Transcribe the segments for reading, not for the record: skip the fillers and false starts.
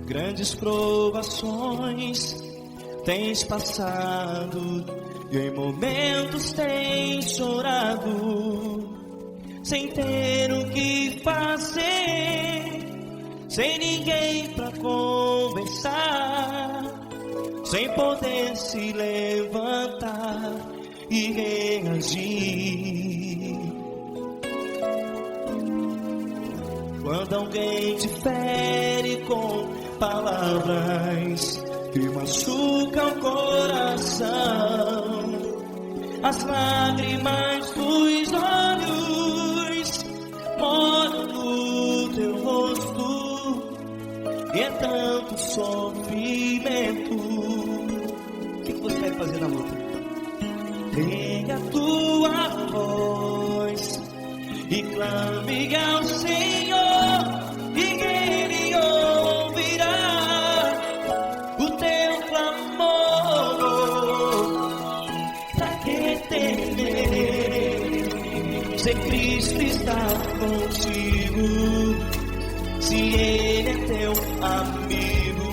Grandes provações tens passado, e em momentos tens chorado, sem ter o que fazer, sem ninguém pra conversar, sem poder se levantar e reagir. Quando alguém te fere com palavras que machucam o coração, as lágrimas dos olhos moram no teu rosto, e é tanto sofrimento. O que você vai fazer na luta? Pega a tua voz e clame ao Senhor, e Ele ouvirá o teu clamor. Pra que temer, se Cristo está contigo, se Ele é teu amigo?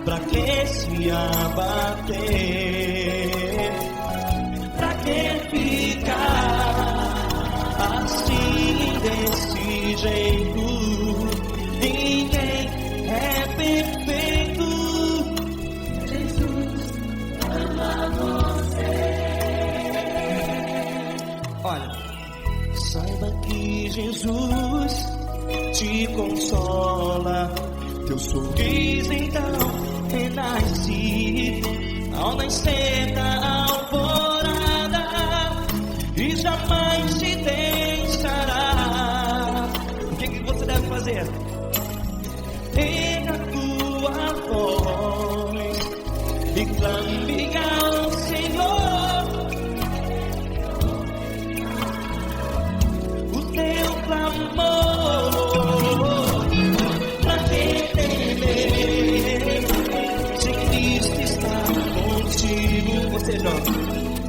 Pra que se abater? Pra que ficar assim, desse jeito? Ninguém é perfeito. Jesus ama você. Olha, saiba que Jesus te consola, teu sorriso então renasce ao nascer da alvorada, e jamais te deixará. O que você deve fazer? Pega a tua voz e clame ao Senhor, o teu clamor. Pra que temer, se Cristo está contigo? Ou seja,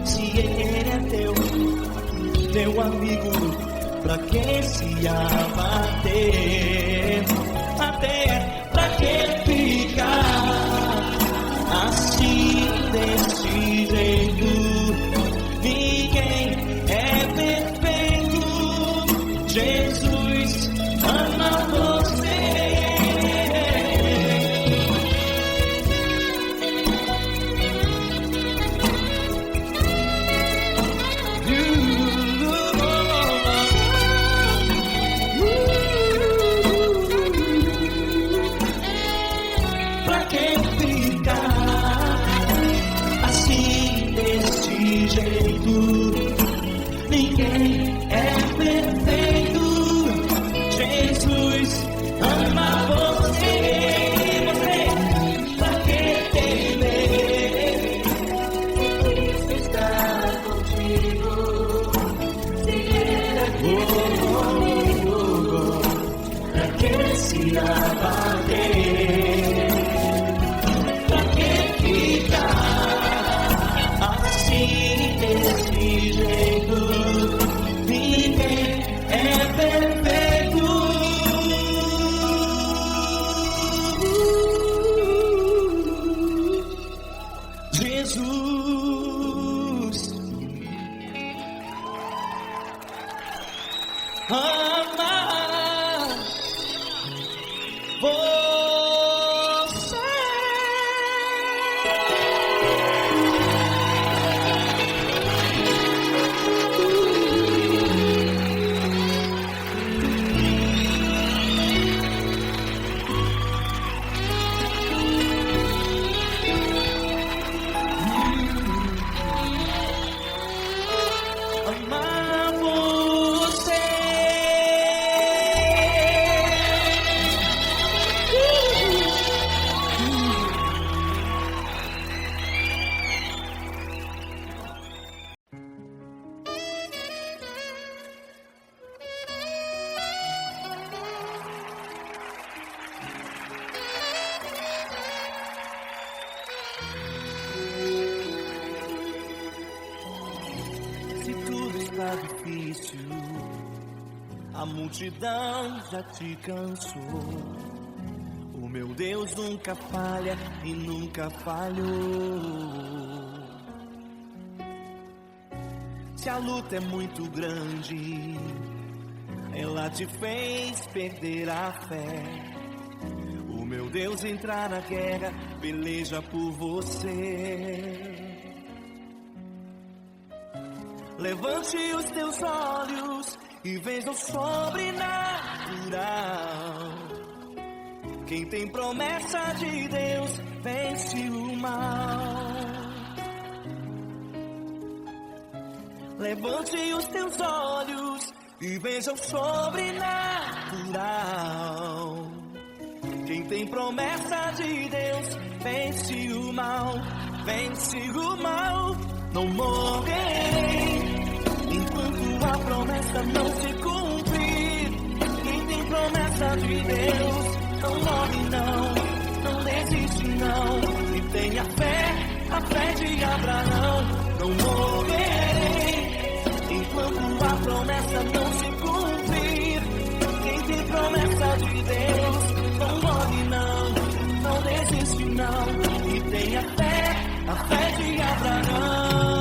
se Ele é teu amigo, pra que se abater? Até pra que ficar assim, desse jeito? Ninguém é perfeito. Jesus ama você. Ninguém é perfeito. Jesus ama você. Pra que temer? Cristo está contigo. Se Ele é comigo, pra que se abater? Pra que ficar assim, desse jeito? Ninguém é perfeito. Jesus ama você. Tá difícil, a multidão já te cansou. O meu Deus nunca falha e nunca falhou. Se a luta é muito grande, ela te fez perder a fé. O meu Deus entrar na guerra, peleja por você. Levante os teus olhos e veja o sobrenatural. Quem tem promessa de Deus vence o mal. Levante os teus olhos e veja o sobrenatural. Quem tem promessa de Deus vence o mal, vence o mal. Não morrerei enquanto a promessa não se cumprir. Quem tem promessa de Deus não morre não, não desiste não. E tenha fé, a fé de Abraão. Não morrerei enquanto a promessa não se cumprir. Quem tem promessa de Deus não morre não, não desiste não. E tenha fé, a fé de Abraão.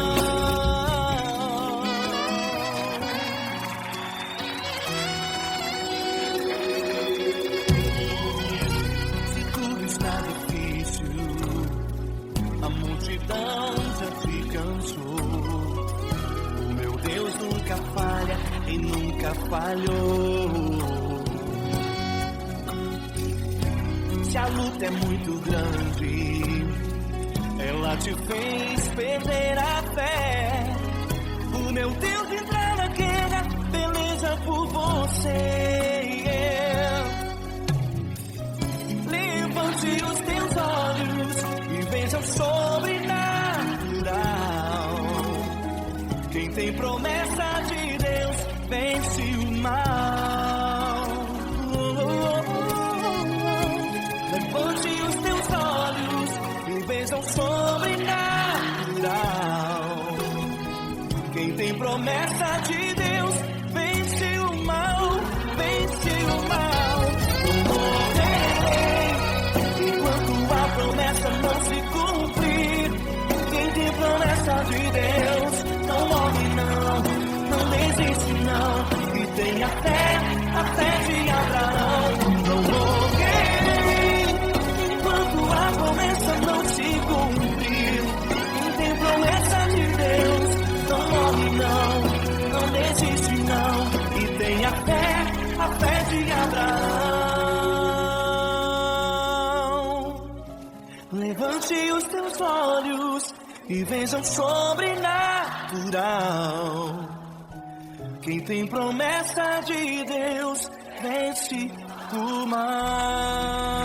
Se tudo está difícil, a multidão já te cansou. O meu Deus nunca falha e nunca falhou. Se a luta é muito grande, ela te fez perder a fé. O meu Deus entrar na guerra, peleja por você. Levante os teus olhos e veja o sobrenatural. Quem tem promessa de Deus vence o mal. Levante os teus olhos e veja o sobrenatural. Quem tem promessa de Deus vence o mal, vence o mal. Não morrerei enquanto a promessa não se cumprir. Quem tem promessa de Deus não morre não, não desiste não. E tenha fé, a fé de Abraão. Não morrerei enquanto a promessa não se cumprir. Quem tem promessa de Deus não morre não, não desiste não. E tenha fé, a fé de Abraão. Levante os teus olhos e veja o sobrenatural. Quem tem promessa de Deus vence o mal.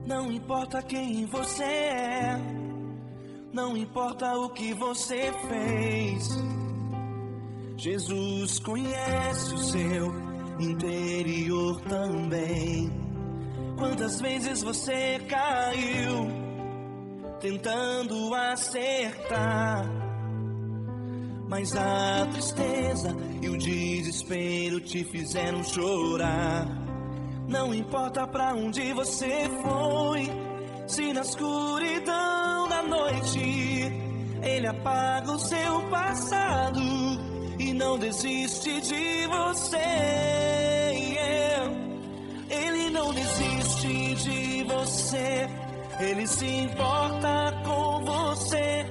Não importa quem você é, não importa o que você fez, Jesus conhece o seu interior também. Quantas vezes você caiu tentando acertar, mas a tristeza e o desespero te fizeram chorar. Não importa pra onde você foi, se na escuridão da noite Ele apaga o seu passado e não desiste de você. Ele não desiste de você, Ele se importa com você.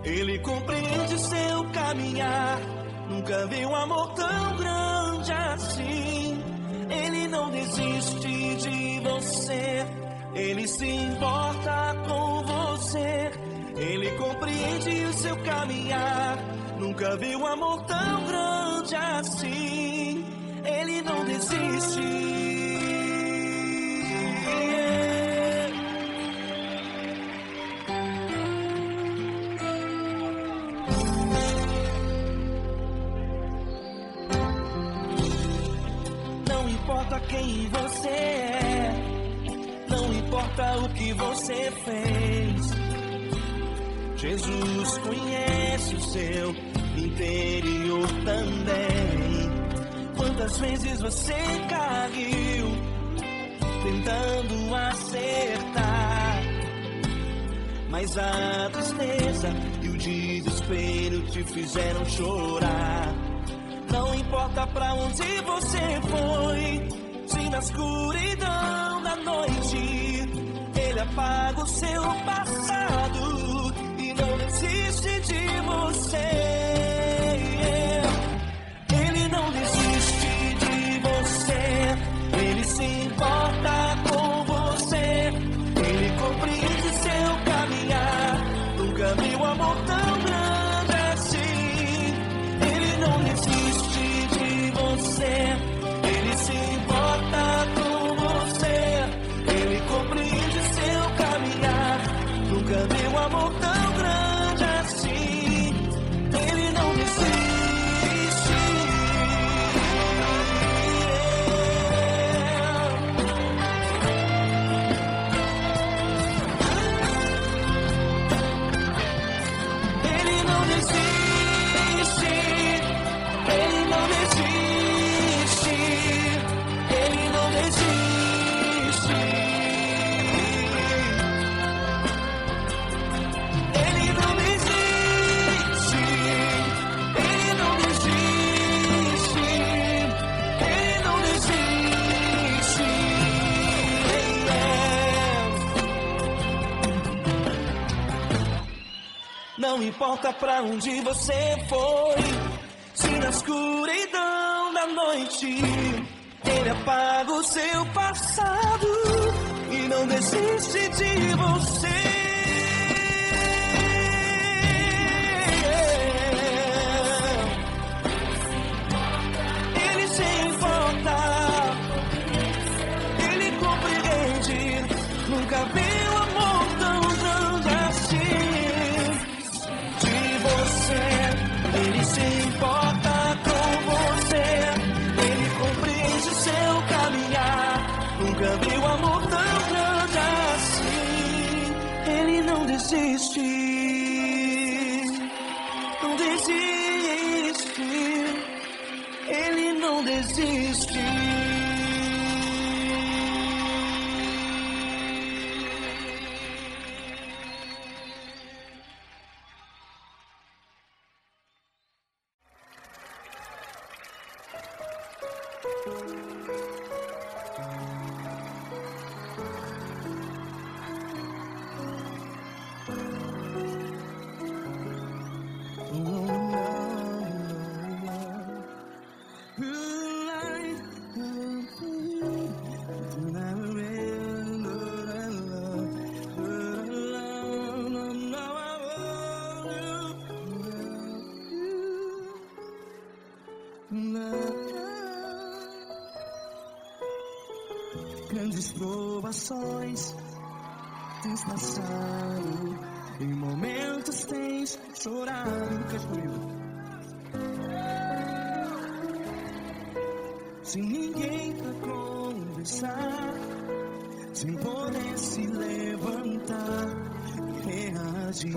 Ele compreende seu caminhar, nunca viu um amor tão grande assim. Ele não desiste de você, Ele se importa com você. você. Ele compreende o seu caminhar. Nunca vi um amor tão grande assim. Ele não desiste. Não importa quem você é, não importa o que você fez, Jesus conhece o seu interior também. Quantas vezes você caiu tentando acertar, mas a tristeza e o desespero te fizeram chorar. Não importa pra onde você foi, se na escuridão da noite Ele apaga o seu passado e não desiste de você. Ele não desiste de você, Ele se importa com você. Ele compreende seu caminhar. Nunca vi um amor tão grande assim. Ele não desiste de você, Ele se importa com você. Ele compreende seu caminhar. Nunca vi um amor tão grande assim. Ele não desiste. Ele não desiste. Ele não desiste. Ele não desiste. Ele não desiste. Ele não desiste. Ele não desiste. Não importa pra onde você foi, se na escuridão da noite Ele apaga o seu passado e não desiste de você. Ele se importa, Ele compreende. Nunca vi um amor tão grande assim. De você, Ele se importa com você. Ele compreende o seu caminhar. Nunca vi um amor tão grande assim. Ele não desiste. Não desiste. Ele não desiste. Grandes provações tens passado, em momentos tens chorado. Cante comigo. Sem ninguém pra conversar, sem poder se levantar e reagir.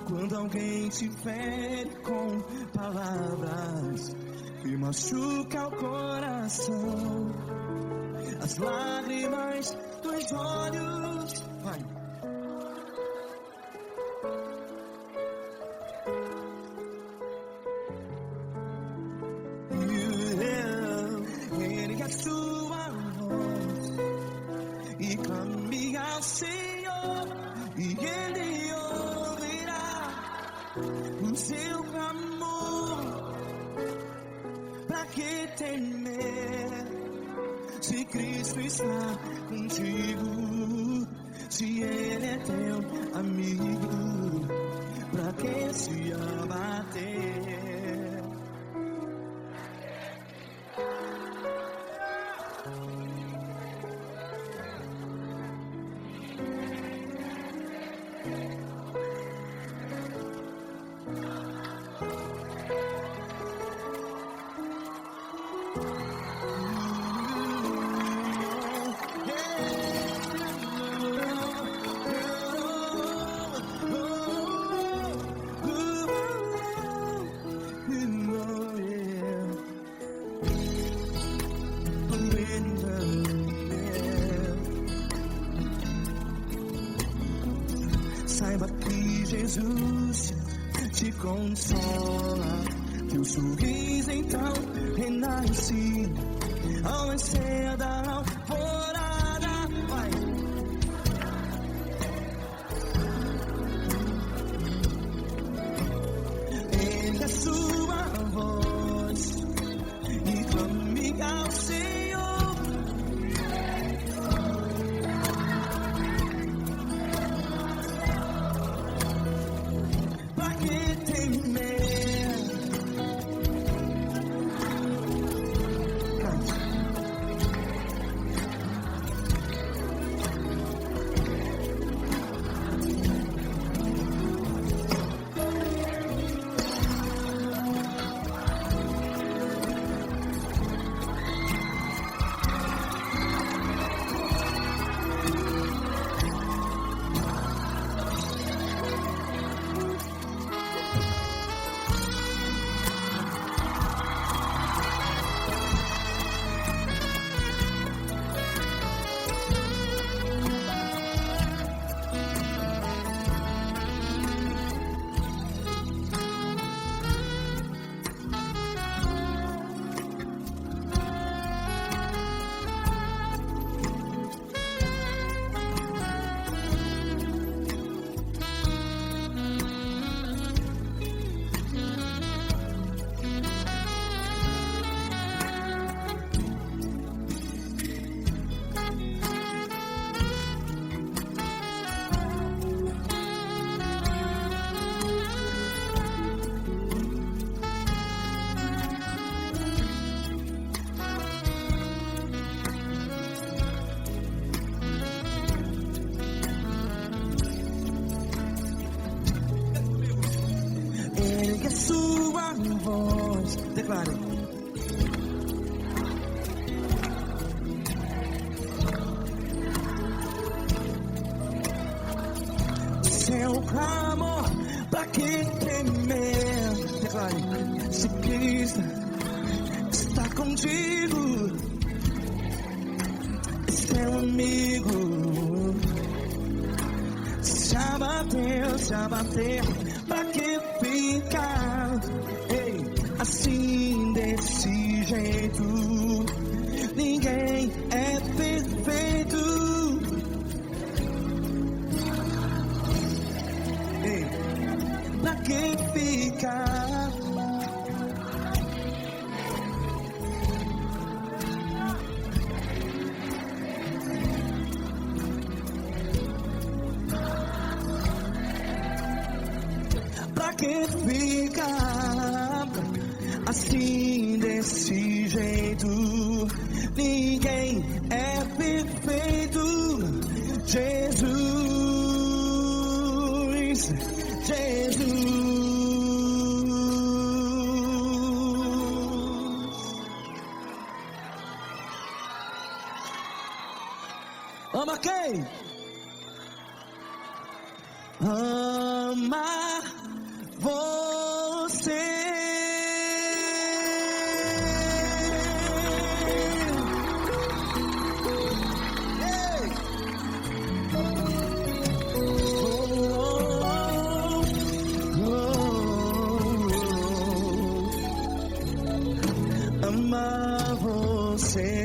Quando alguém te fere com palavras e machuca o coração, as lágrimas dos olhos, vai. Ergue a sua voz e clame ao Senhor, e Ele ouvirá o seu clamor. Pra que temer, se Cristo está contigo, se Ele é teu amigo, pra que se abater? Saiba que Jesus te consola, teu sorriso então renasce ao nascer da alvorada. Vai. Erga sua voz e clame ao Senhor. Sua voz, declare. Seu clamor, pra que temer? Declare. Se Cristo está contigo, seu amigo, se abater, pra que ficar, ei, assim desse jeito? Ninguém é perfeito, ei, pra que ficar? Pra que ficar assim desse jeito? Ninguém é perfeito. Jesus, Jesus. Ama quem? Ama você. Ei. Ama você.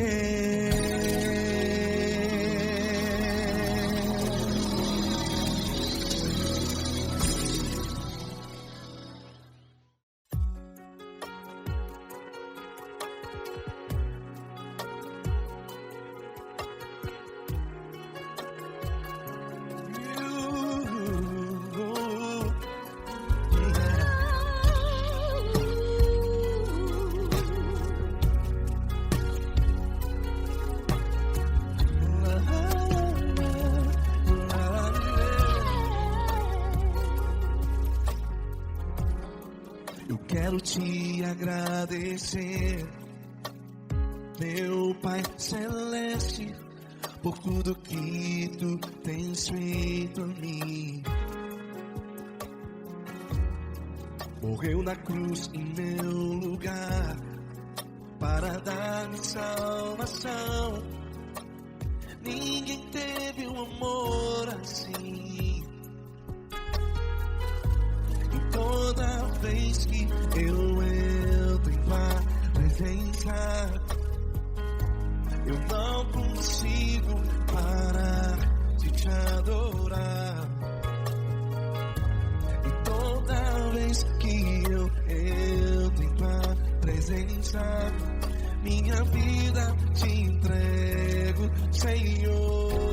agradecer, meu Pai Celeste, por tudo que Tu tens feito a mim. Morreu na cruz em meu lugar para dar-me salvação. Ninguém teve um amor assim. E toda vez que eu entro em Tua presença, eu não consigo parar de Te adorar. E toda vez que eu entro em Tua presença, minha vida Te entrego, Senhor.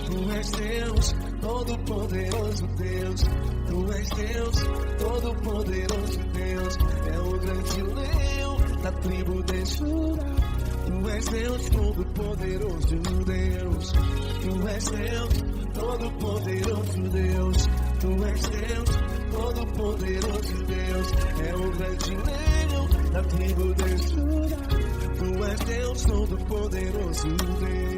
Tu és Deus, Todo-Poderoso Deus. Tu és Deus, Todo-Poderoso Deus. É o grande leão da tribo de Judá. Tu és Deus, Todo-Poderoso Deus. Tu és Deus, Todo-Poderoso Deus. Tu és Deus, Todo-Poderoso Deus. É o grande leão da tribo de Judá. Tu és Deus, Todo-Poderoso Deus.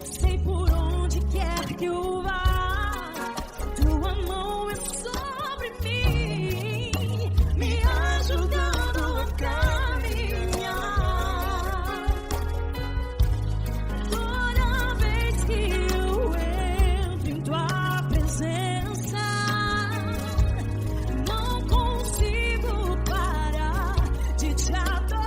Sei por onde quer que eu vá, Tua mão é sobre mim, me ajudando a caminhar. Toda vez que eu entro em Tua presença, não consigo parar de Te adorar.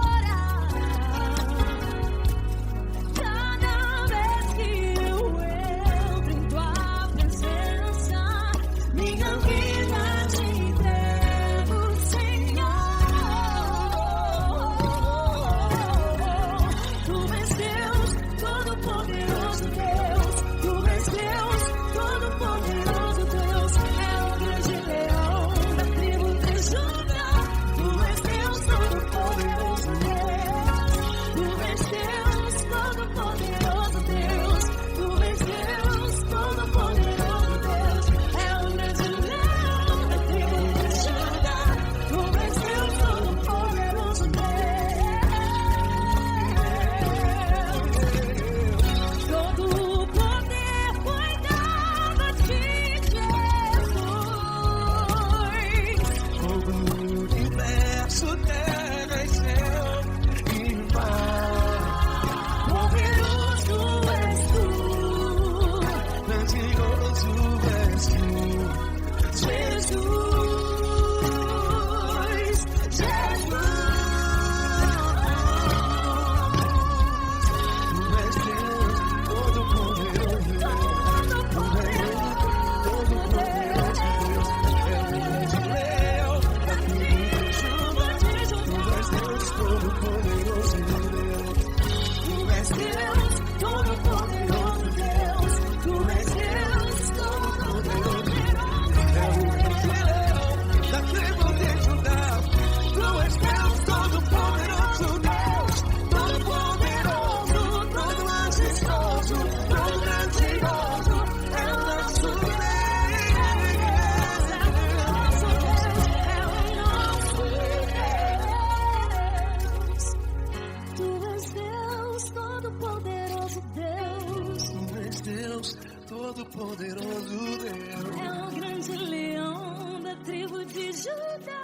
Todo-Poderoso Deus. É o grande leão da tribo de Judá.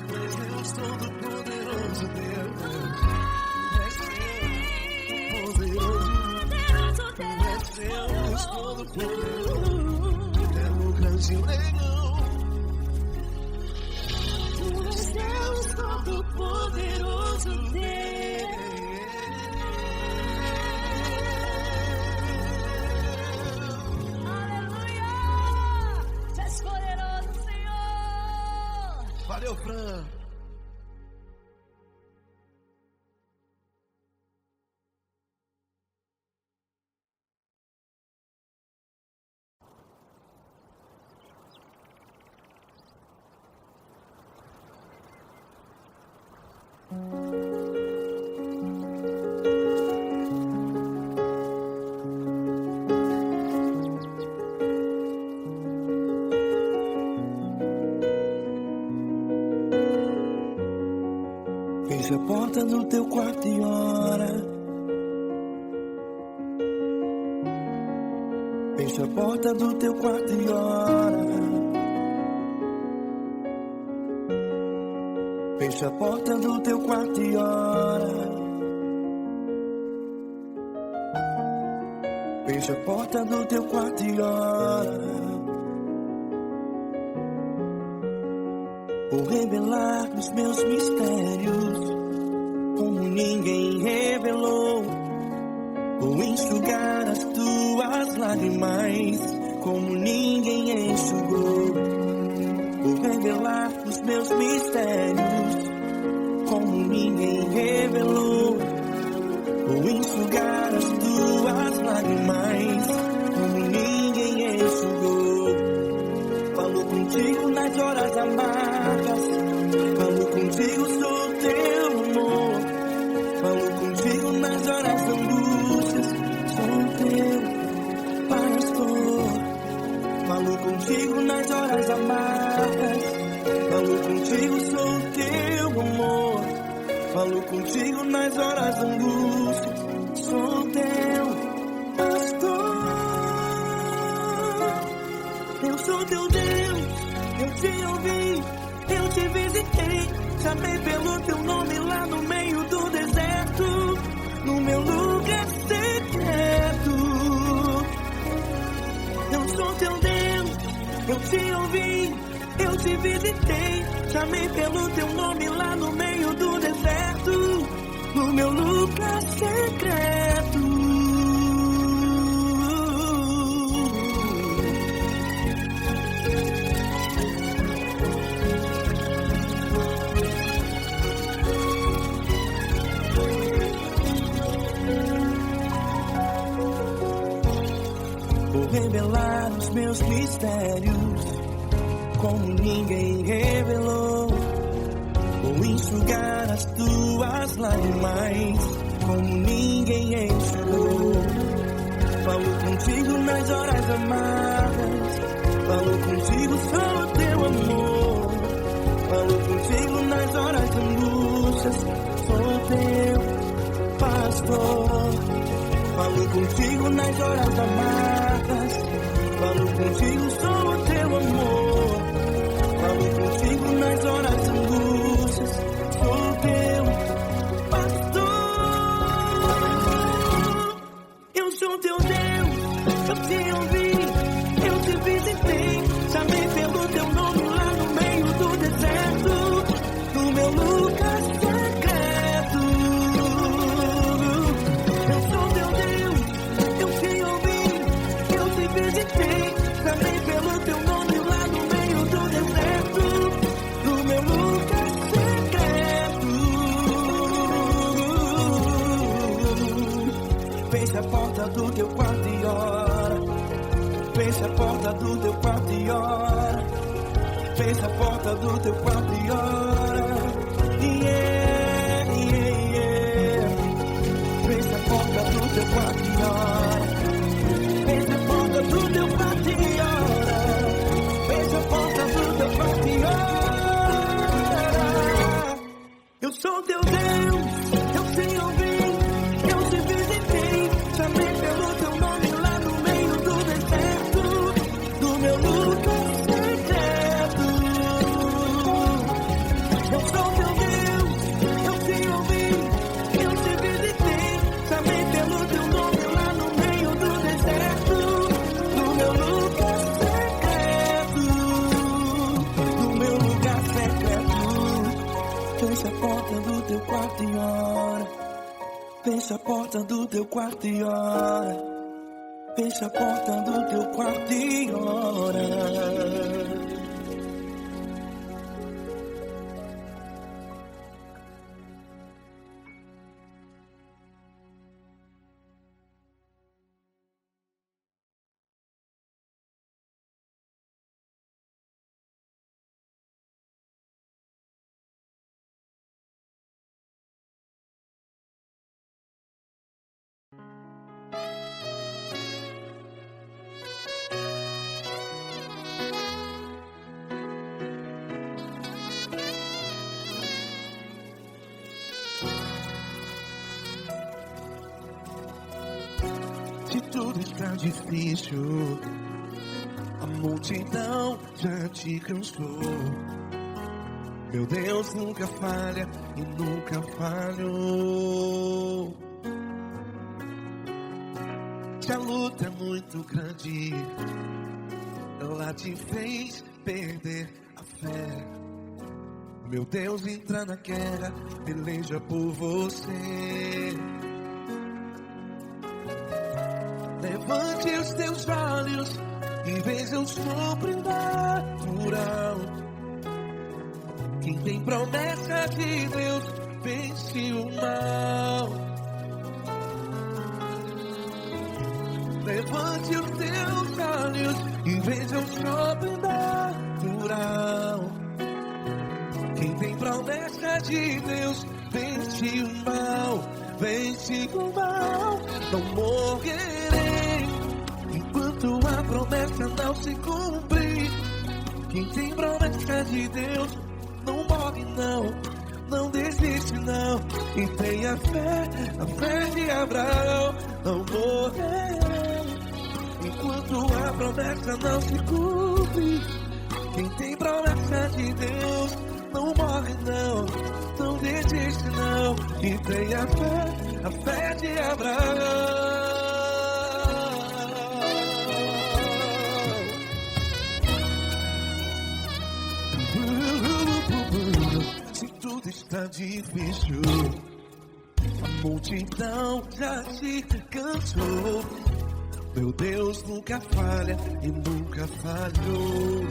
Tu és Deus, Todo-Poderoso Deus. Tu és Deus, Todo-Poderoso. É o grande leão. Tu és Deus, Todo-Poderoso Deus. Valeu, Fran. porta do teu quarto e ora. Fecha a porta do teu quarto e ora. Fecha a porta do teu quarto e ora. Fecha a porta do teu quarto e ora. Vou revelar os meus mistérios como ninguém revelou. Vou enxugar as tuas lágrimas como ninguém enxugou. Vou revelar os meus mistérios como ninguém revelou. Vou enxugar as tuas lágrimas como ninguém enxugou. Falo contigo nas horas amargas, falo contigo, sou teu amor. Falo contigo nas horas angústias, sou teu pastor. Falo contigo nas horas amargas, falo contigo, sou teu amor. Falo contigo nas horas angústias, sou teu pastor. Eu sou teu Deus, eu te ouvi, eu te visitei. Chamei pelo teu nome lá no meio do deserto, no meu lugar secreto. Eu sou teu Deus, eu te ouvi, eu te visitei. Chamei pelo teu nome lá no meio do deserto, no meu lugar secreto. Vou revelar os meus mistérios como ninguém revelou. Vou enxugar as tuas lágrimas como ninguém enxugou. Falo contigo nas horas amargas, falo contigo, sou teu amor. Falo contigo nas horas angústias, sou teu pastor. Falo contigo nas horas amargas, falo contigo, sou teu amor. Falo contigo nas horas angústias, sou teu pastor. Eu sou teu Deus, eu te ouvi, eu te visitei. Chamei pelo teu nome lá no meio do deserto, no meu lugar secreto. Eu sou teu Deus, eu te ouvi, eu te visitei. Chamei pelo teu nome lá no meio do deserto, no meu lugar secreto. Fecha a porta do teu quarto e ora. Fecha a porta do teu quarto e ora. Fecha a porta do teu quarto e ora. Yeah, yeah, yeah. Fecha a porta do teu quarto e ora. Fecha a porta do teu quarto e ora. Fecha a porta do teu quarto e ora. Eu sou teu Deus, eu te ouvi, eu te visitei. Chamei pelo teu nome lá no meio do deserto, do meu lugar secreto. Eu sou teu Deus, eu te ouvi, eu te visitei. Chamei pelo teu nome lá no meio do deserto, do meu lugar secreto, do meu lugar secreto. Fecha a porta do teu quarto e ora. Fecha a porta do teu quarto e ora. Fecha a porta do teu quarto e ora. Se tudo está difícil, a multidão já te cansou. Meu Deus nunca falha e nunca falhou. Se a luta é muito grande, ela te fez perder a fé. Meu Deus entra na guerra, peleja por você. Levante os teus olhos e veja o sobrenatural. Quem tem promessa de Deus vence o mal. Levante os teus olhos e veja o sobrenatural. Quem tem promessa de Deus vence o mal, vence o mal. Não morrerei enquanto a promessa não se cumprir. Quem tem promessa de Deus não morre não, não desiste não. E tenha fé, a fé de Abraão. Não morrerei enquanto a promessa não se cumpre. Quem tem promessa de Deus não morre não, não desiste não. E tenha fé, a fé de Abraão. Se tudo está difícil, a multidão já se cansou. Meu Deus nunca falha e nunca falhou.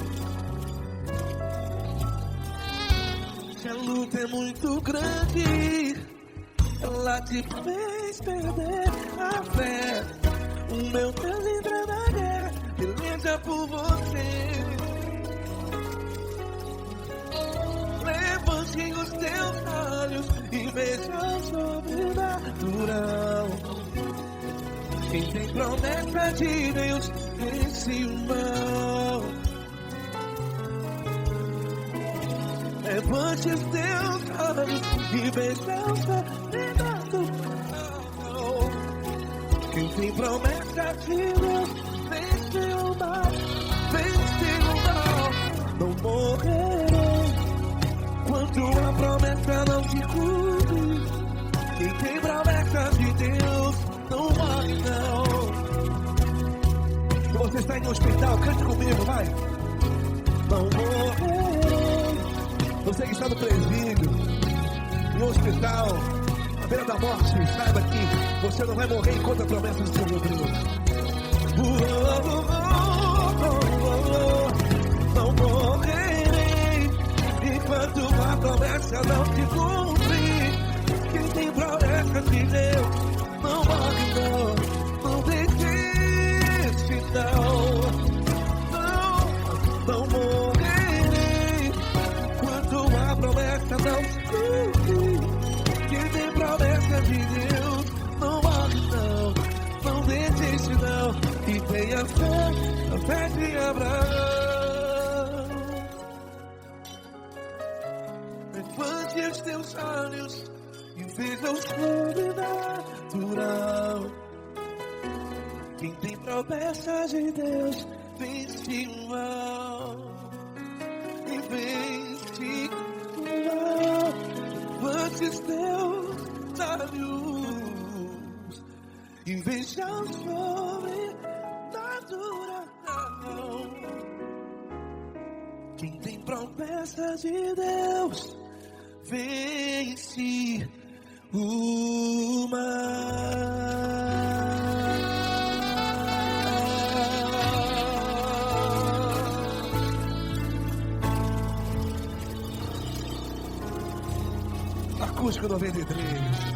Se a luta é muito grande, ela te fez perder a fé. O meu Deus entra na guerra, peleja por você. Levante os teus olhos e veja o sobrenatural. Quem tem promessa de Deus vence o mal. Levante os teus olhos e veja o sobrenatural. Quem tem promessa de Deus vence o mal, vence o mal. Não morrerei enquanto a promessa não se cumpre. Quem tem promessa de Deus não morre não. Se você está em um hospital, cante comigo, vai. Não morrerei. Você que está no presídio, no hospital, à beira da morte, saiba que você não vai morrer enquanto a promessa do Senhor Deus. Não morrerei enquanto a promessa não se cumprir. Quem tem promessa de Deus não morre não, não desiste não. Não morrerei enquanto a promessa não se cumprir. Quem tem promessa de Deus não morre não, não desiste não. E tenha fé, a fé de Abraão. Levante os teus olhos e veja o sobrenatural. Quem tem promessa de Deus vence o mal, e vence o mal. Levante os teus olhos e veja o sobrenatural. Quem tem promessa de Deus vence o mal. Acústico 93.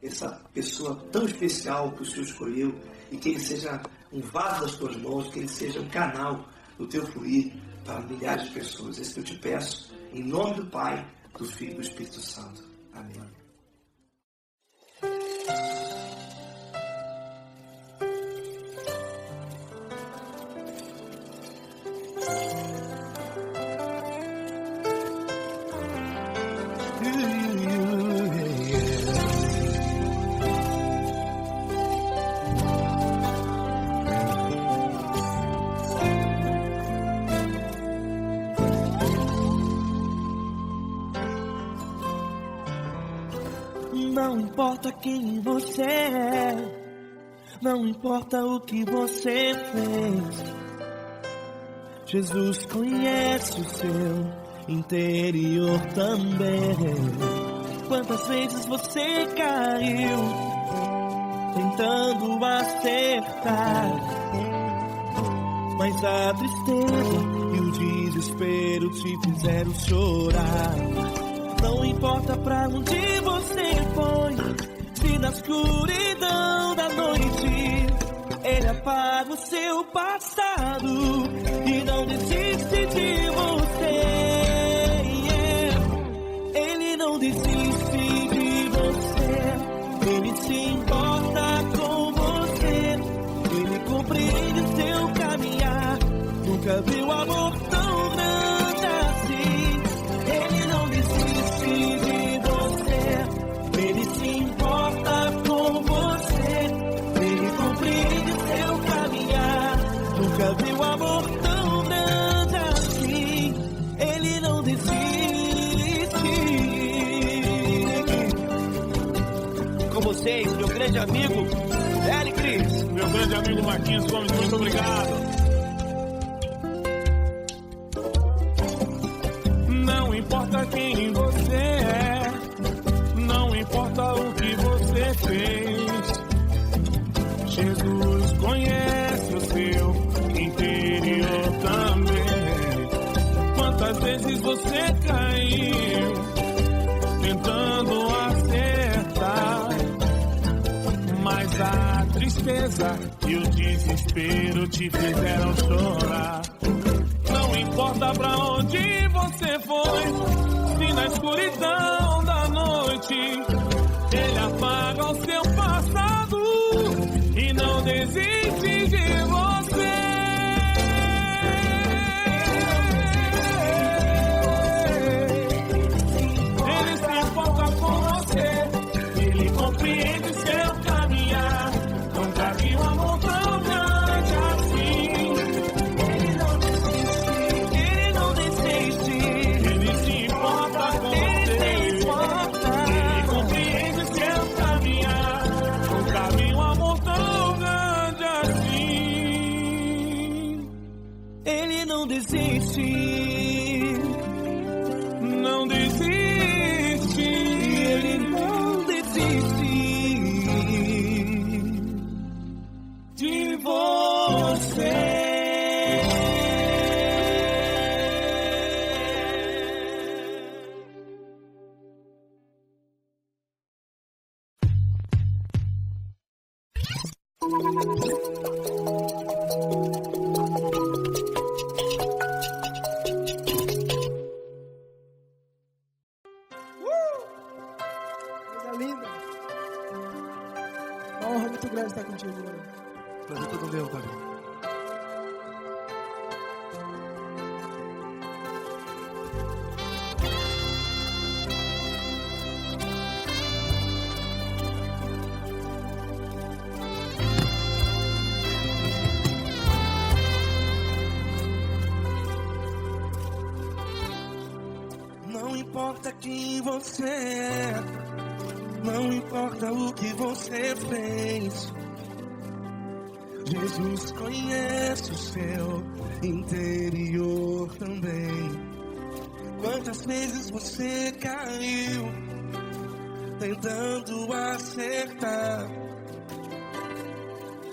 Essa pessoa tão especial que o Senhor escolheu, e que ele seja um vaso das tuas mãos, que ele seja um canal do teu fluir para milhares de pessoas. É isso que eu te peço, em nome do Pai, do Filho e do Espírito Santo. Amém. importa quem você é, não importa o que você fez, Jesus conhece o seu interior também. Quantas vezes você caiu tentando acertar, mas a tristeza e o desespero te fizeram chorar. Não importa pra onde você foi, se na escuridão da noite Ele apaga o seu passado e não desiste de você. Ele não desiste de você, Ele se importa com você, Ele compreende seu caminhar. Nunca viu amor tão grande assim. Ele não desiste de você, Ele se importa com você, Ele compreende seu caminhar. Nunca viu amor tão grande assim. Ele não desiste. Com vocês, meu grande amigo Eli Cris. Meu grande amigo Marquinhos Gomes, muito obrigado. Não importa quem você é, não importa o que você fez, Jesus conhece o seu interior também. Quantas vezes você caiu tentando acertar, mas a tristeza e o desespero te fizeram chorar. Não importa pra onde você foi, se na escuridão da noite Ele apaga o seu passado e não desiste de você. Ele se importa com você, Ele compreende seu caminhar. Nunca vi um amor tão grande assim. Ele não desiste, Ele se importa com você, Ele compreende seu caminhar. Nunca vi um amor tão grande assim. Ele não desiste, não desiste, Ele não desiste de você. Coisa linda. Uma honra muito grande estar contigo, mano. Prazer todo meu, pai. Não importa quem você é, não importa o que você fez, Jesus conhece o seu interior também. Quantas vezes você caiu tentando acertar,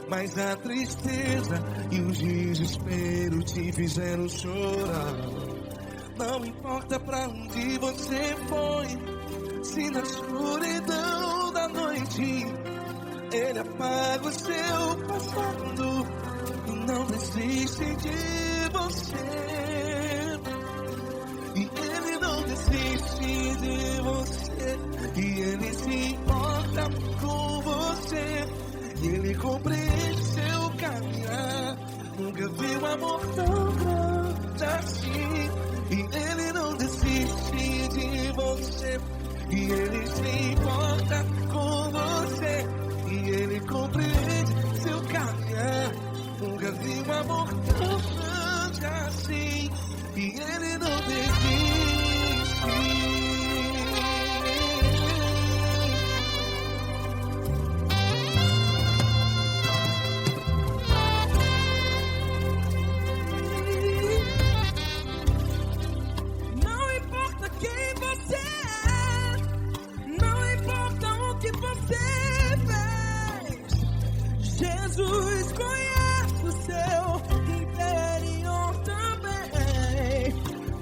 mas a tristeza e o desespero te fizeram chorar. Não importa pra onde você foi, se na escuridão da noite Ele apaga o seu passado e não desiste de você. E Ele não desiste de você, e Ele se importa com você, e Ele compreende seu caminhar. Nunca vi um amor tão grande assim. E Ele não desiste de você, e Ele se importa com você, e Ele compreende seu caminhar. Nunca vi um amor tão grande assim. E Ele não desiste. Jesus conhece o seu interior também.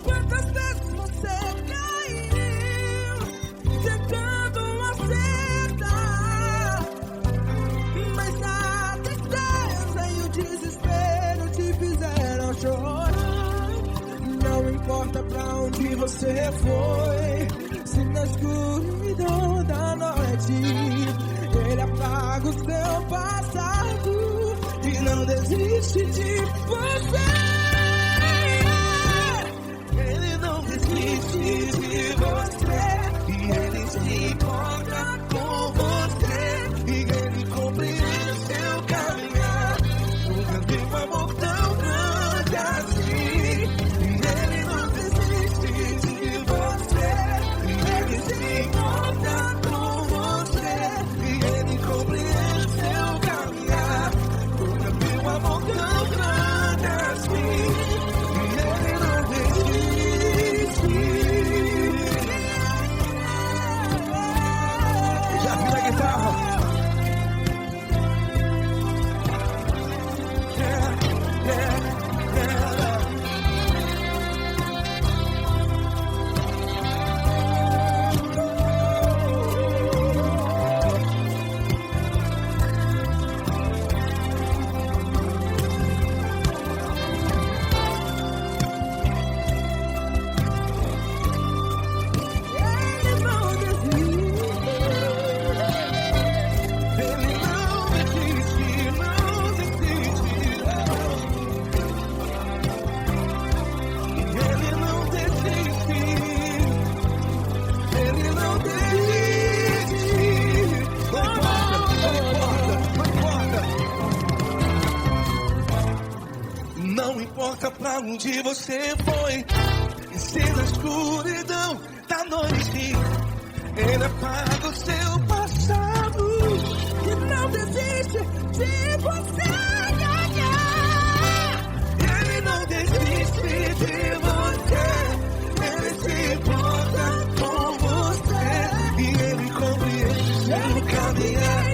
Quantas vezes você caiu tentando acertar, mas a tristeza e o desespero te fizeram chorar. Não importa pra onde você foi, se na escuridão da noite Ele apaga o seu passado e não desiste de você. Ele não desiste de você e Ele se importa com você e Ele compreende seu caminhar. Nunca vi um amor tão grande assim. E Ele não desiste de você e Ele se importa com você e Ele compreende seu caminhar. Nunca vi um amor tão grande assim. E Ele não desiste. Já vi a guitarra? Não importa pra onde você foi, e se na escuridão da noite Ele apaga o seu passado e não desiste de você. Ele não desiste de você, Ele se importa com você e Ele compreende seu caminhar.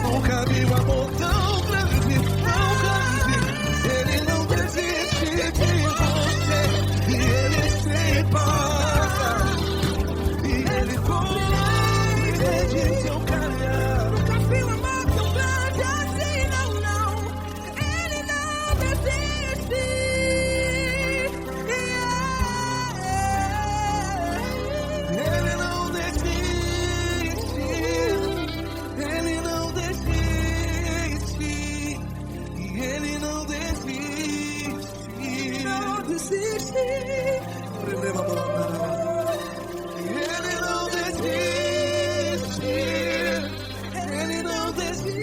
Nunca vi um amor tão grande, tão grande. Ele não desiste de você e Ele se importa e Ele compreende seu caminhar. Nunca vi um amor tão grande assim, não, não. Ele não desiste. Ele não desiste. Ele não desiste. E Ele não desiste. Não desiste. Ele não desiste. Ele não desiste.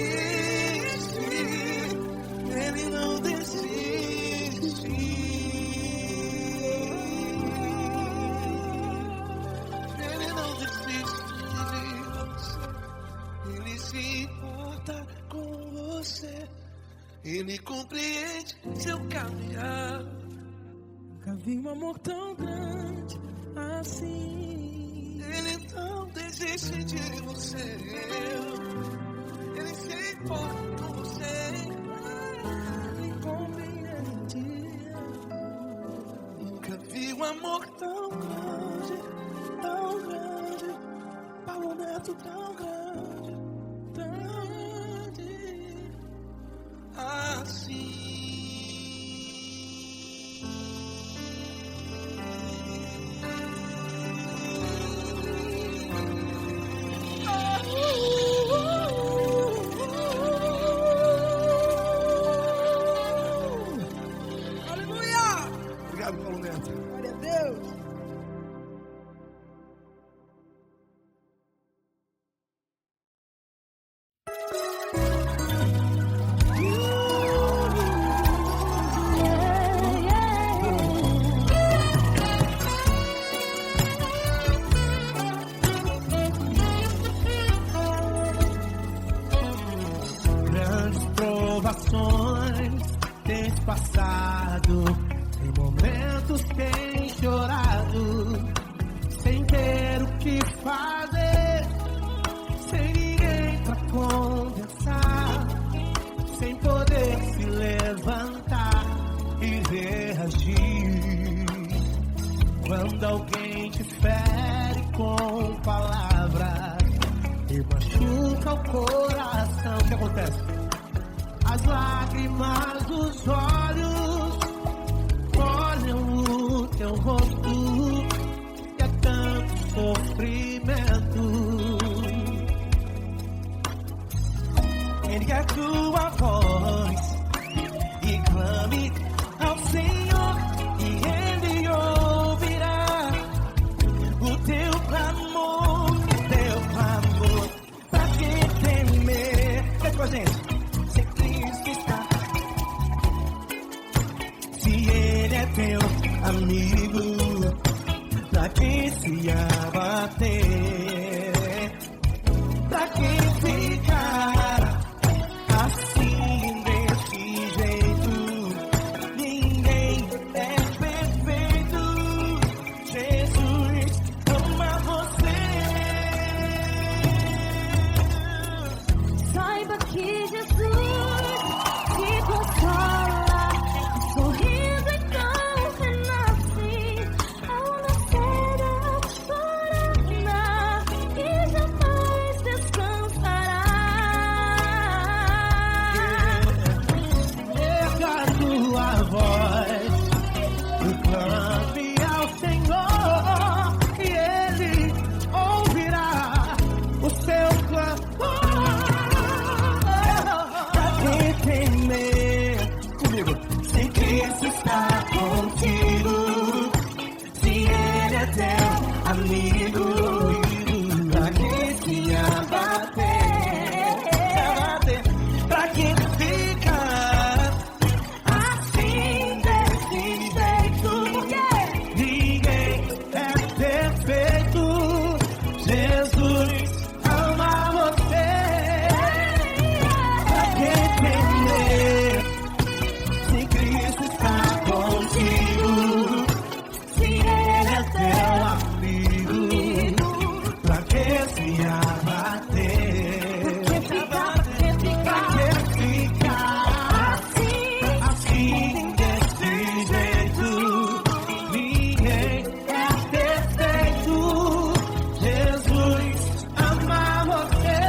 Ele não desiste. Ele não desiste de você. Ele se importa com você. Ele compreende seu caminhar. Nunca vi um amor tão grande assim. Ele não desiste de você. Ele se importa com você. Ele compreende. Nunca vi um amor tão grande, tão grande. Paulo Neto tão grande, tão grande assim. Obrigado, Paulo Neto. Glória a Deus. Grandes provações tens passado, em momentos tens chorado, sem ter o que fazer, sem ninguém pra conversar. sem poder se levantar e reagir. Quando alguém te fere com palavras e machuca o coração, o que acontece? As lágrimas dos olhos olham o teu rosto, que é tanto sofrimento. Ergue a tua voz e clame ao Senhor, e Ele ouvirá o teu clamor, pra que temer? Cante com a gente. Se Cristo está, se Ele é teu amigo, pra que se abater? Pra que ficar assim desse jeito? Ninguém é perfeito. Jesus ama você. Saiba que Jesus te consola, sorrindo então renasce ao nascer chorará e jamais descansará. Erga a tua voz e clame ao Senhor, e Ele ouvirá o seu clamor. Pra que temer? Comigo. Se Cristo está contigo, se Ele é teu amigo, pra que se abater? Pra que ficar assim desse jeito? Ninguém é perfeito. Jesus ama você. Pra que temer? Se Cristo está contigo, se Ele é teu amigo, pra que se abater? Pra que ficar assim desse jeito? Ninguém é perfeito. Jesus ama você.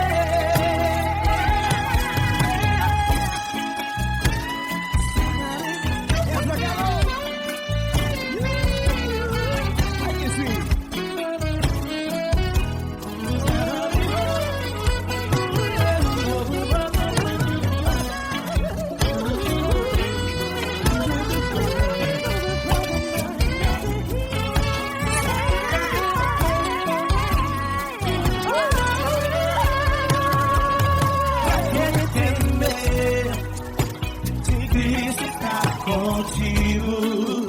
Se Cristo está contigo,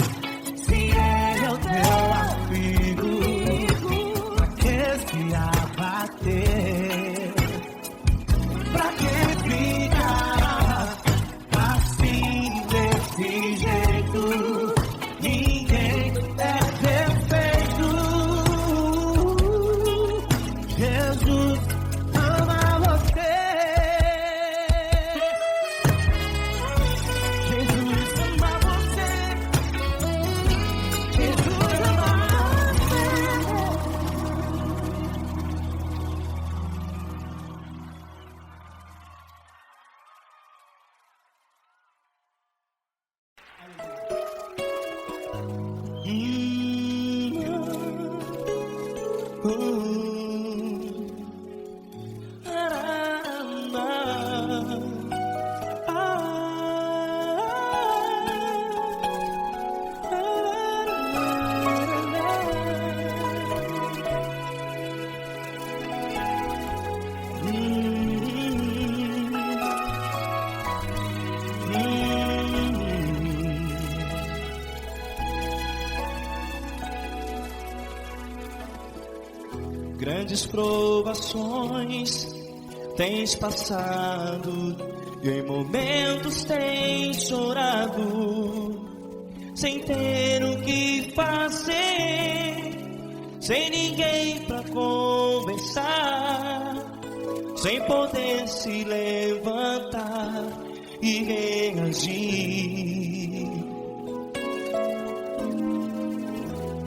se Ele é o teu amigo, pra que se abater? Pra que ficar assim desse jeito? Ninguém é perfeito. Jesus ama você. Jesus ama você. Jesus ama você. Grandes provações tens passado e em momentos tens chorado, sem ter o que fazer, sem ninguém pra conversar, sem poder se levantar e reagir.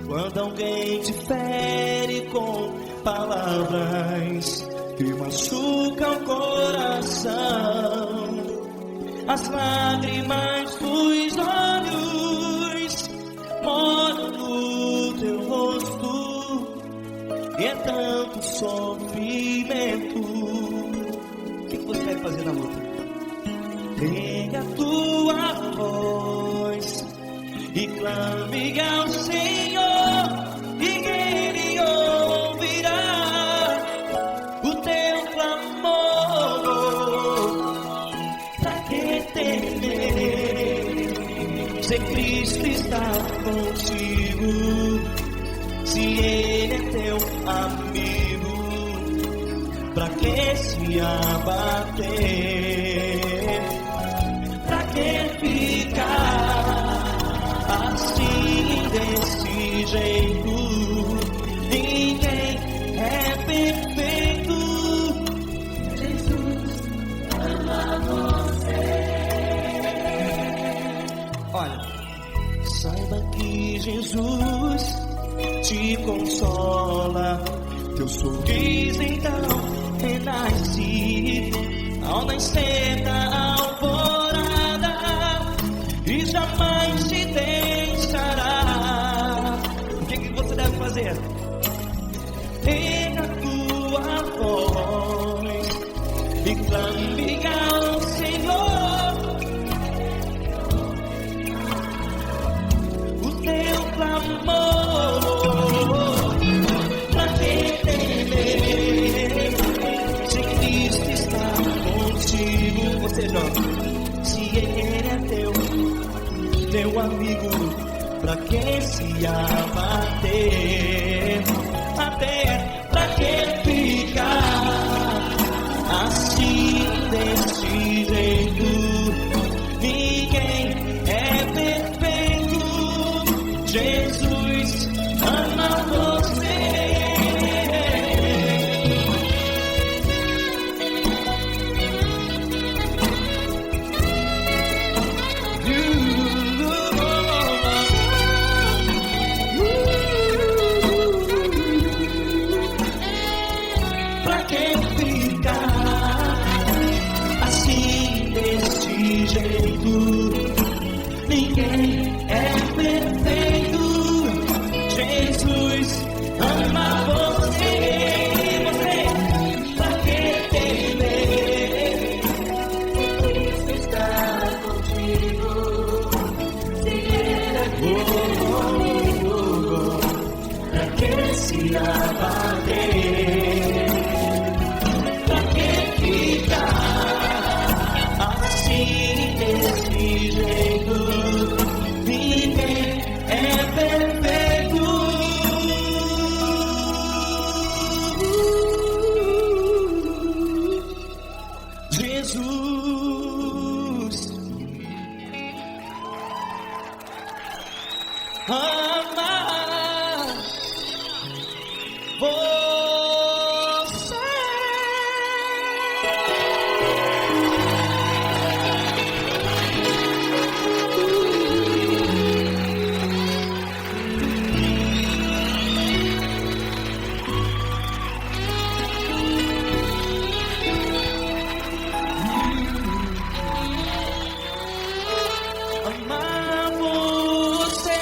Quando alguém te fere com palavras que machucam o coração, as lágrimas dos olhos molham no teu rosto, e é tanto sofrimento. O que você vai fazer na luta? Pega a tua voz e clame ao Senhor, e Ele ouvirá o teu clamor. Pra que temer, se Cristo está contigo, se Ele é teu amigo? Pra que se abater? Pra que ficar assim desse jeito? Ninguém é perfeito. Jesus ama você. Olha, saiba que Jesus te consola. Teu sorriso então renasce ao nascer da alvorada, e jamais te deixará. O que você deve fazer? Pega a tua voz e clame ao Senhor, o teu clamor. Pra que temer, se Cristo está contigo? Você joga. Se Ele é teu amigo, pra que se abater? Até pra que ficar assim desse jeito? Ninguém é perfeito. Jesus ama você. Ninguém é perfeito. Jesus ama você. Pra que temer? Cristo está contigo. Se Ele é comigo, pra que se abater? Pra que ficar assim desse jeito? Ninguém é perfeito. Jesus ama você. Amar você.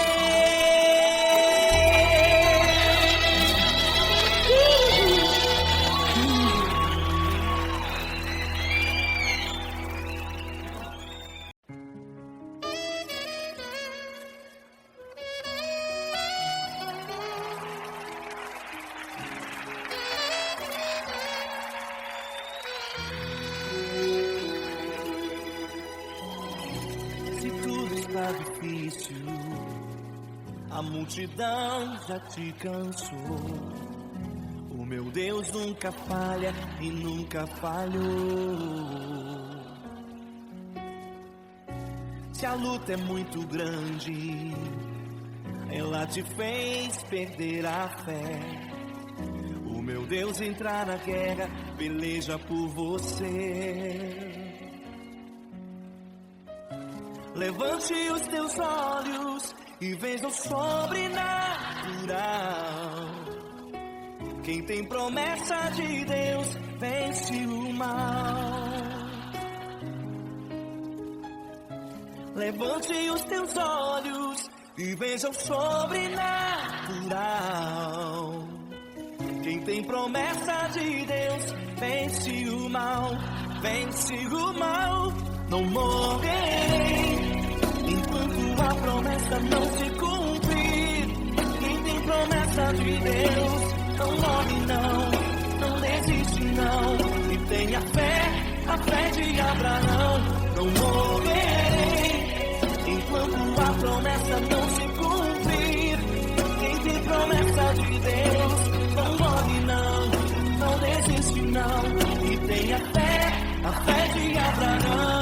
Se tudo está difícil, a multidão já te cansou. O meu Deus nunca falha e nunca falhou. Se a luta é muito grande, ela te fez perder a fé. O meu Deus entrar na guerra, peleja por você. Levante os teus olhos e veja o sobrenatural. Quem tem promessa de Deus vence o mal. Levante os teus olhos e veja o sobrenatural. Quem tem promessa de Deus vence o mal, vence o mal. Não morrerei enquanto a promessa não se cumprir. Quem tem promessa de Deus não morre não desiste não. E tenha fé, a fé de Abraão. Não morrerei enquanto a promessa não se cumprir. Quem tem promessa de Deus não morre não desiste não. E tenha fé, a fé de Abraão.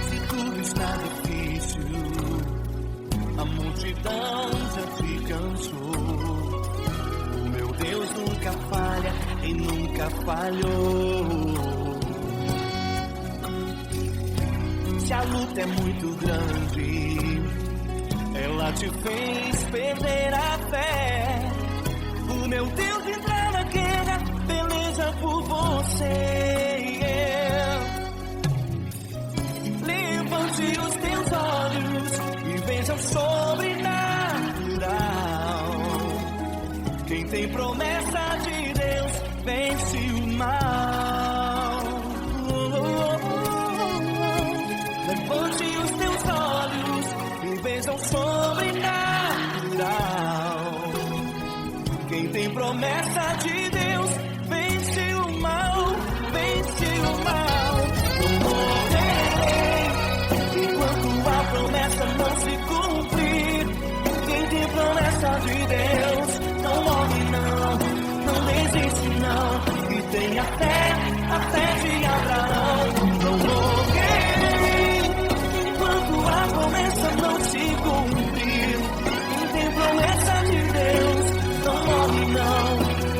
Se tudo está difícil, a multidão já te cansou. O meu Deus nunca falha e nunca falhou. Se a luta é muito grande, ela te fez perder a fé. O meu Deus entra na guerra, peleja por você. Levante os teus olhos e veja o sobrenatural. Quem tem promessa de Deus vence o mal. Levante os teus olhos e veja o sobrenatural. Quem tem promessa de Deus vence o mal, vence o mal. Não morrerei enquanto a promessa não se cumprir. Quem tem promessa de Deus não morre não desiste não. E tenha fé, a fé de Abraão. Não morrerei enquanto a promessa não se cumprir. Quem tem promessa de Deus não morre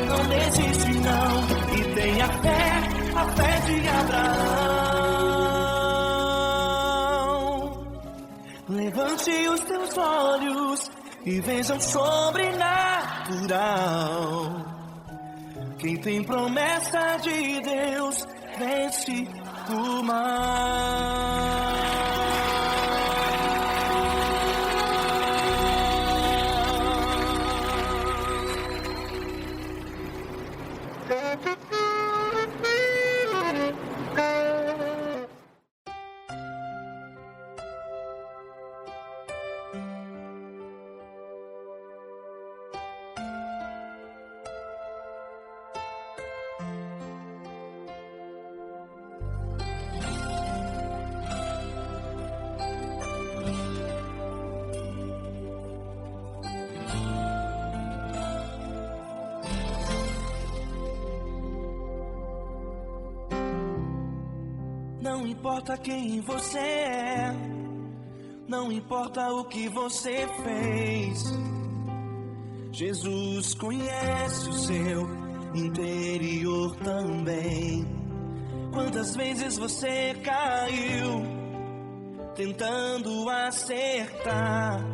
não desiste não. E tenha fé, a fé de Abraão. Levante os teus olhos e veja o sobrenatural. Quem tem promessa de Deus vence o mal. Não importa quem você é, não importa o que você fez, Jesus conhece o seu interior também. Quantas vezes você caiu tentando acertar,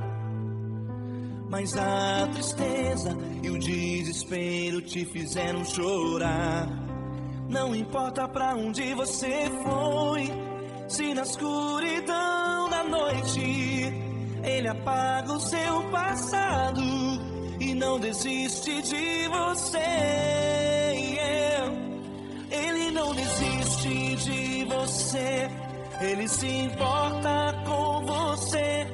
mas a tristeza e o desespero te fizeram chorar. Não importa pra onde você foi, se na escuridão da noite Ele apaga o seu passado e não desiste de você. Ele não desiste de você, Ele se importa com você.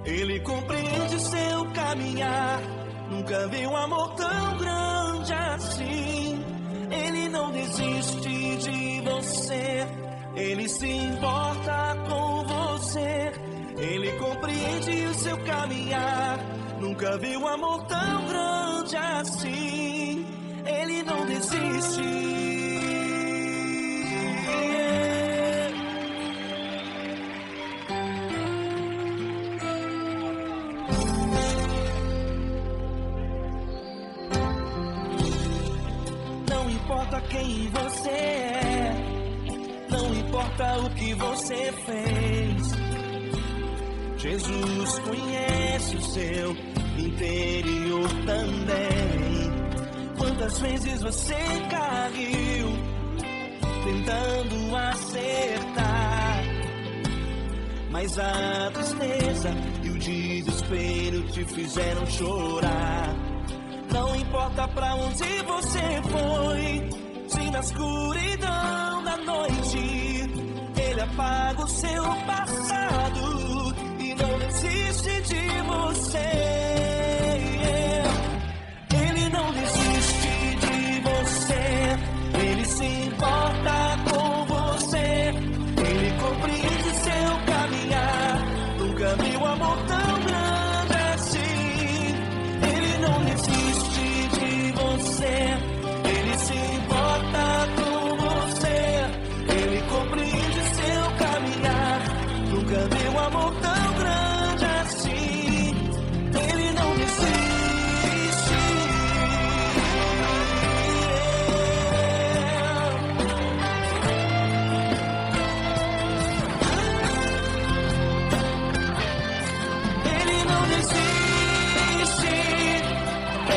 Ele compreende seu caminhar, nunca vi um amor tão grande assim. Ele não desiste de você, Ele se importa com você. Ele compreende o seu caminhar, nunca vi um amor tão grande assim. Ele não desiste. importa quem você é, não importa o que você fez, Jesus conhece o seu interior também. Quantas vezes você caiu tentando acertar, mas a tristeza e o desespero te fizeram chorar. Não importa pra onde você foi, se na escuridão da noite Ele apaga o seu passado e não desiste de você. Ele não desiste de você, Ele se importa com você, Ele compreende seu caminhar, nunca viu um amor tão grande assim. Ele não desiste de você, Ele se importa com você, Ele compreende seu caminhar, nunca viu um amor tão grande assim. Ele não desiste.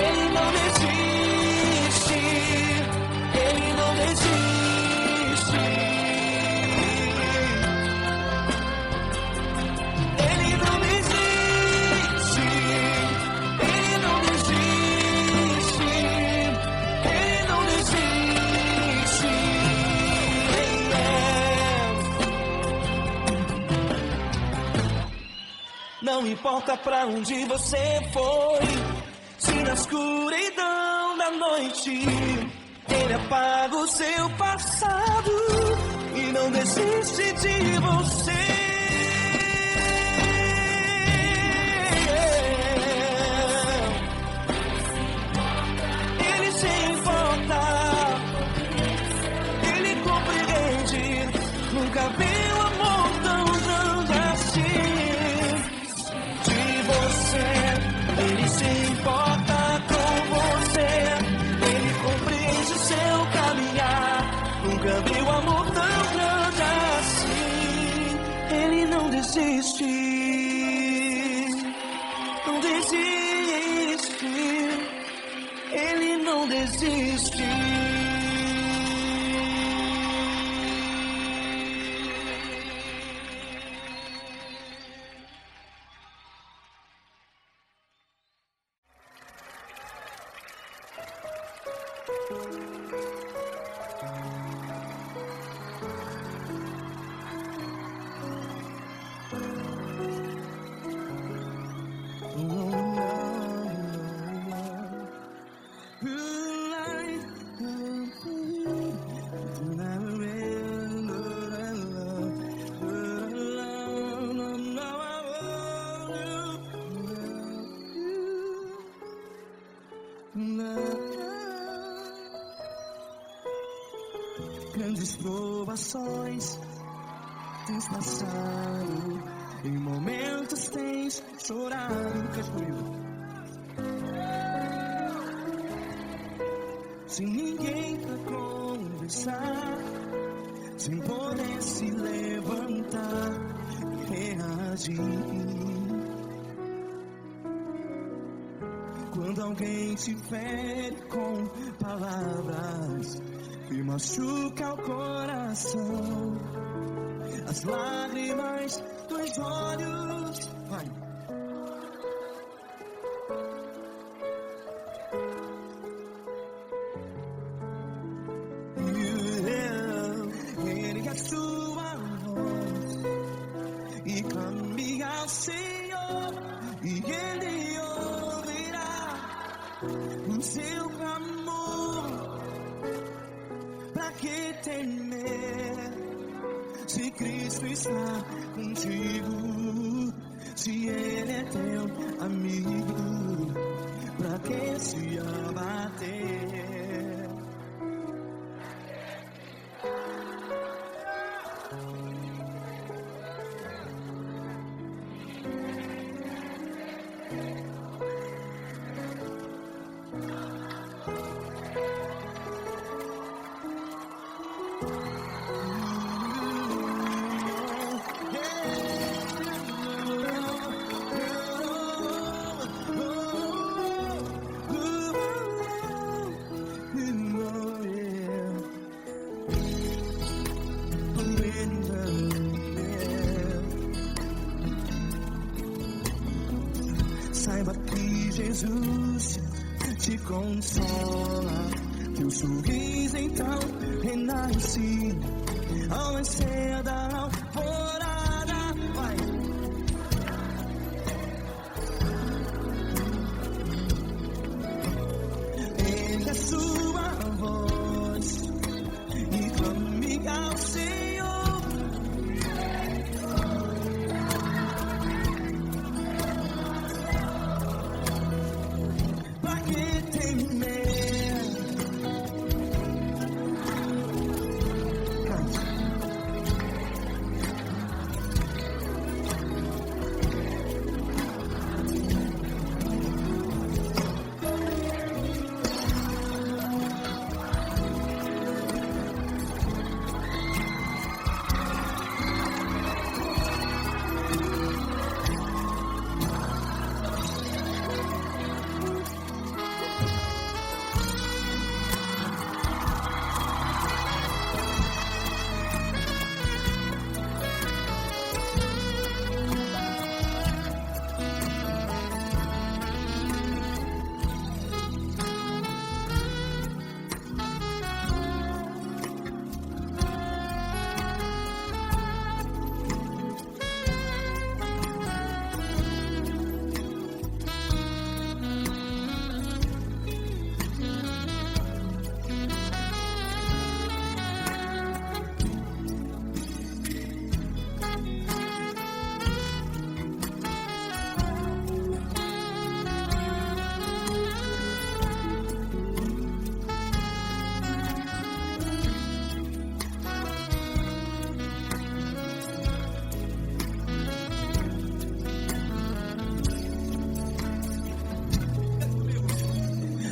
Ele não desiste. Ele não desiste. Ele não desiste. Ele não desiste. Ele não desiste. Ele não desiste. Não importa pra onde você foi, se na escuridão da noite Ele apaga o seu passado e não desiste de você. Ele se importa, Ele compreende, nunca viu amor tão grande assim. De você, Ele se importa com você, Ele compreende o seu caminhar, nunca viu amor tão grande assim. Ele não desiste, não desiste, Ele não desiste. Grandes provações tens passado, em momentos tens chorado. Cante comigo. Sem ninguém pra conversar, sem poder se levantar e reagir. Quando alguém te fere com palavras que machuca o coração, as lágrimas dos olhos, vai. Ergue a sua voz e clame ao Senhor, e Ele ouvirá o seu clamor. Pra que temer, se Cristo está contigo, se Ele é teu amigo? Pra que se abater? Jesus te consola. Teu sorriso então renasce ao nascer da alvorada. Vai. Ele é sua voz e clame ao Senhor. Pra que temer?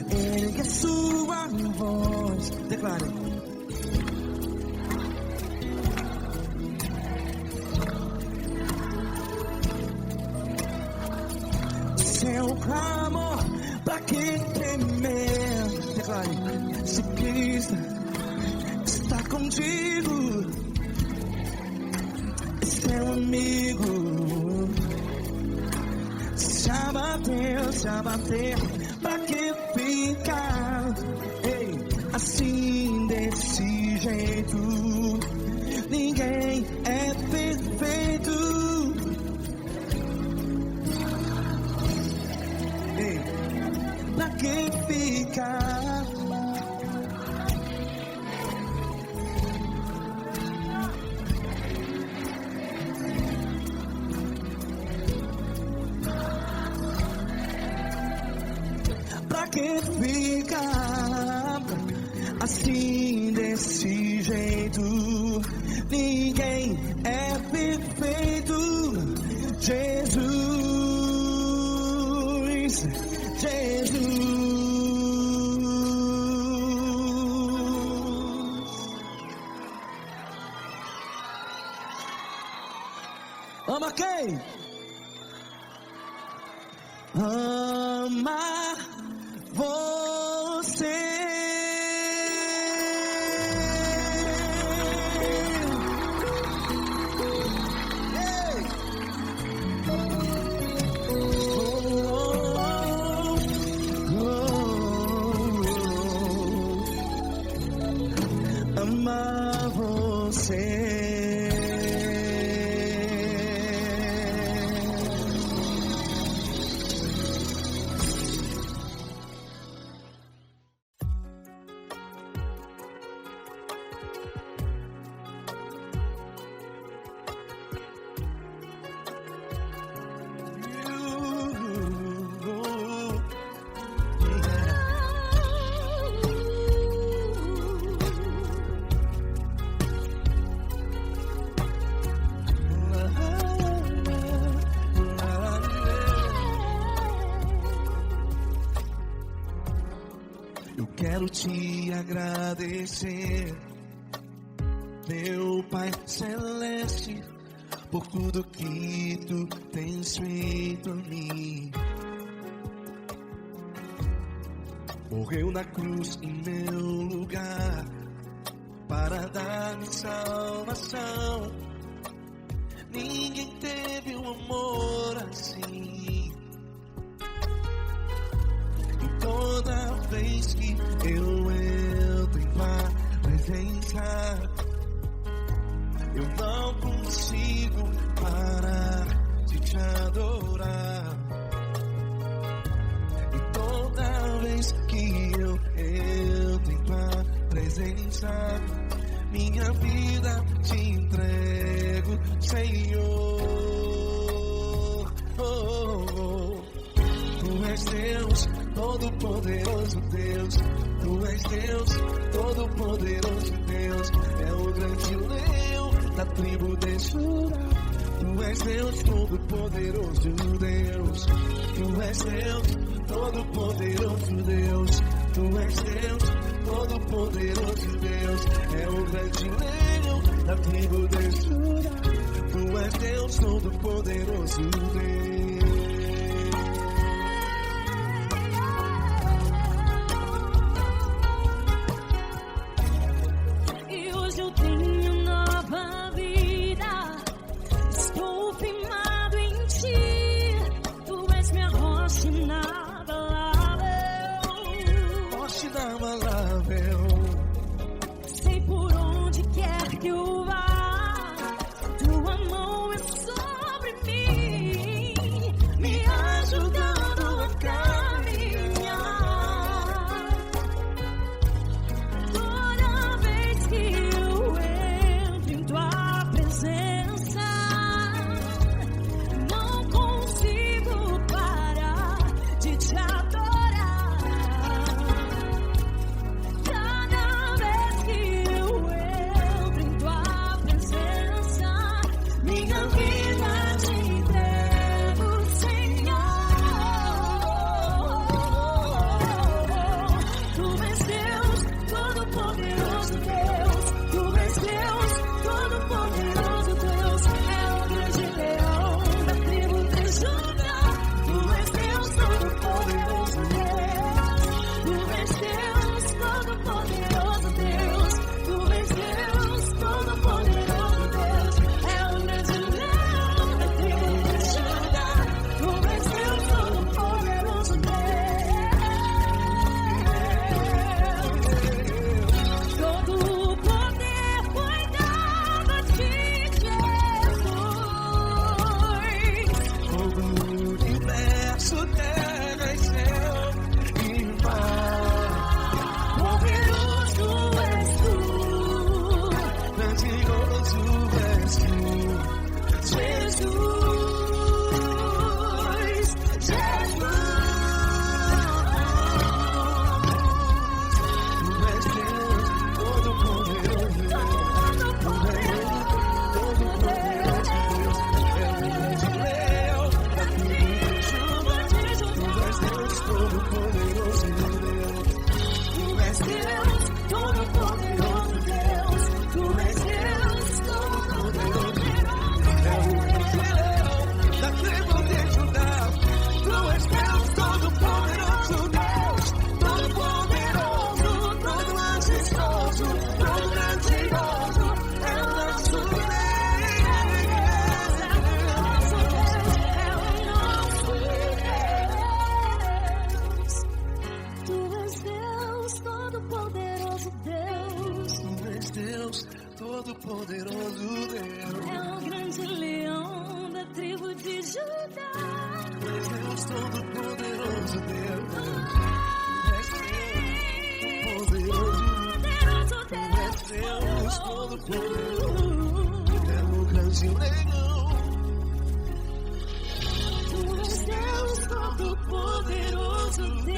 Ergue a sua voz, declare. Seu clamor, pra que temer? Declare. Se Cristo está contigo, é seu amigo. Se abater, pra que ficar? Ei, assim desse jeito, ninguém é perfeito. Ei, pra que ficar? Pra que ficar assim desse jeito? Ninguém é perfeito. Jesus, Jesus. Ama quem? Ama você. Ei. Ama você. Eu quero te agradecer, meu Pai Celeste, por tudo que tu tens feito em mim. Morreu na cruz em meu lugar para dar-me salvação. Ninguém teve um amor assim. toda vez que eu entro em tua presença, eu não consigo parar de te adorar. E toda vez que eu entro em tua presença, minha vida te entrego, Senhor. Tu és Deus, Todo-Poderoso Deus. Tu és Deus, Todo-Poderoso Deus. É o grande leão da tribo de Judá. Tu és Deus, Todo-Poderoso Deus. Tu és Deus, Todo-Poderoso Deus. Tu és Deus, Todo-Poderoso Deus. É o grande leão da tribo de Judá. Tu és Deus, Todo-Poderoso Deus. Sei por onde quer que eu vá, tua mão é sobre mim, me ajudando a caminhar. Toda vez que eu entro em tua presença, não consigo parar de te adorar. Todo-Poderoso Deus. É o grande leão da tribo de Judá. Tu és Deus, Todo-Poderoso Deus. Tu és Deus, Todo-Poderoso. É o grande leão. Tu és Deus, Todo-Poderoso Deus.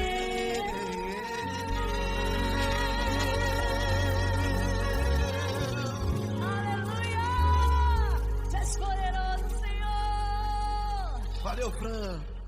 Valeu, Fran.